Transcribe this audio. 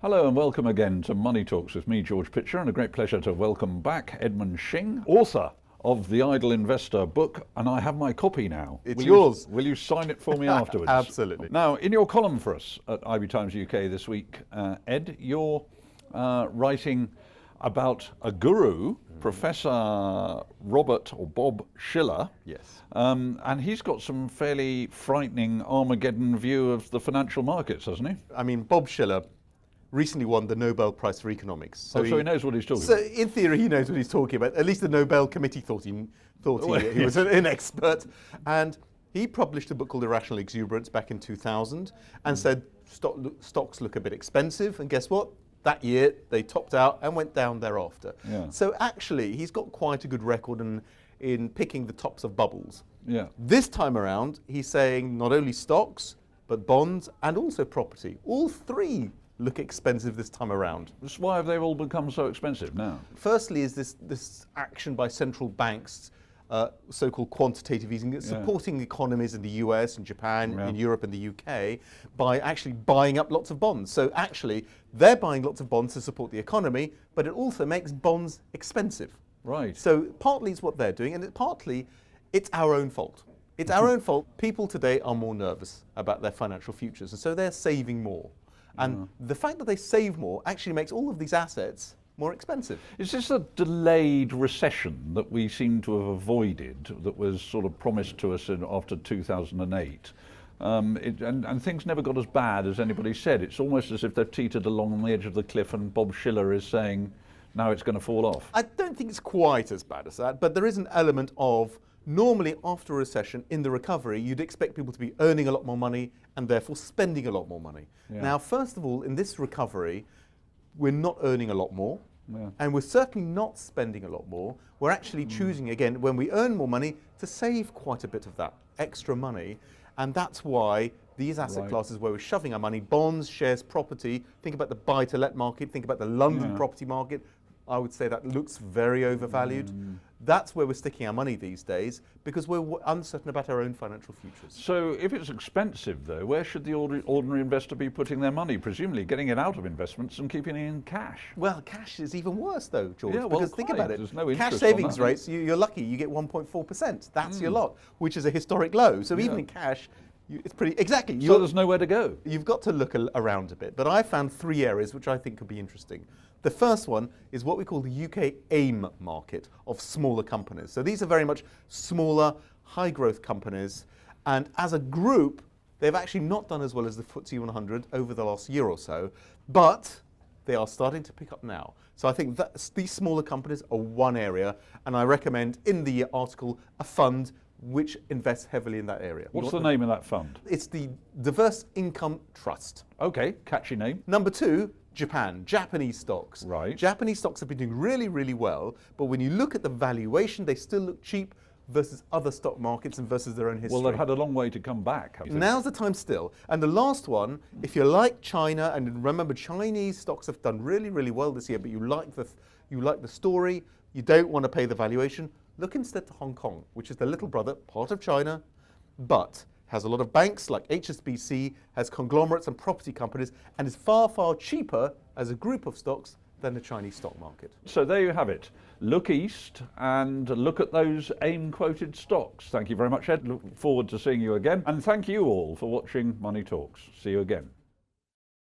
Hello and welcome again to Money Talks with me, George Pitcher, and a great pleasure to welcome back Edmund Shing, author of the Idle Investor book, and I have my copy now. It's yours. Will you sign it for me afterwards? Absolutely. Now, in your column for us at IB Times UK this week, Ed, you're writing about a guru, Professor Robert or Bob Shiller. Yes. And he's got some fairly frightening Armageddon view of the financial markets, hasn't he? I mean, Bob Shiller recently won the Nobel Prize for Economics. So he knows what he's talking So about. in theory, he knows what he's talking about. At least the Nobel Committee thought he was an expert. And he published a book called Irrational Exuberance back in 2000 and said stocks look a bit expensive. And guess what? That year, they topped out and went down thereafter. Yeah. So actually, he's got quite a good record in picking the tops of bubbles. Yeah. This time around, he's saying not only stocks, but bonds and also property. All three look expensive this time around. Why have they all become so expensive now? Firstly is this action by central banks, so-called quantitative easing, supporting economies in the US and Japan, in Europe and the UK, by actually buying up lots of bonds. So actually, they're buying lots of bonds to support the economy, but it also makes bonds expensive. Right. So partly it's what they're doing, and partly it's our own fault. It's our own fault. People today are more nervous about their financial futures, and so they're saving more. And the fact that they save more actually makes all of these assets more expensive. Is this a delayed recession that we seem to have avoided, that was sort of promised to us after 2008? And things never got as bad as anybody said. It's almost as if they've teetered along on the edge of the cliff and Bob Shiller is saying, now it's going to fall off. I don't think it's quite as bad as that, but there is an element of, normally after a recession, in the recovery, you'd expect people to be earning a lot more money and therefore spending a lot more money. Yeah. Now, first of all, in this recovery, we're not earning a lot more. Yeah. And we're certainly not spending a lot more. We're actually choosing, again, when we earn more money, to save quite a bit of that extra money. And that's why these asset classes where we're shoving our money, bonds, shares, property, think about the buy-to-let market, think about the London property market, I would say that looks very overvalued. That's where we're sticking our money these days because we're uncertain about our own financial futures. So if it's expensive, though, where should the ordinary investor be putting their money? Presumably getting it out of investments and keeping it in cash. Well, cash is even worse, though, George, Yeah, well, because think about it. There's no cash interest savings on that. rates, you're lucky, you get 1.4%. That's your lot, which is a historic low. So even in cash, it's pretty, exactly. So there's nowhere to go. You've got to look around a bit. But I found three areas which I think could be interesting. The first one is what we call the UK AIM market of smaller companies. So these are very much smaller, high-growth companies. And as a group, they've actually not done as well as the FTSE 100 over the last year or so. But they are starting to pick up now. So I think that these smaller companies are one area. And I recommend in the article a fund which invests heavily in that area. What's the name of that fund? It's the Diverse Income Trust. Okay, catchy name. Number two, Japan, Japanese stocks. Right. Japanese stocks have been doing really, really well, but when you look at the valuation, they still look cheap versus other stock markets and versus their own history. Well, they've had a long way to come back, haven't they? Now's the time still. And the last one, if you like China, and remember Chinese stocks have done really, really well this year, but you like the story, you don't want to pay the valuation, look instead to Hong Kong, which is the little brother, part of China, but has a lot of banks like HSBC, has conglomerates and property companies, and is far, far cheaper as a group of stocks than the Chinese stock market. So there you have it. Look east and look at those AIM-quoted stocks. Thank you very much, Ed. Look forward to seeing you again. And thank you all for watching Money Talks. See you again.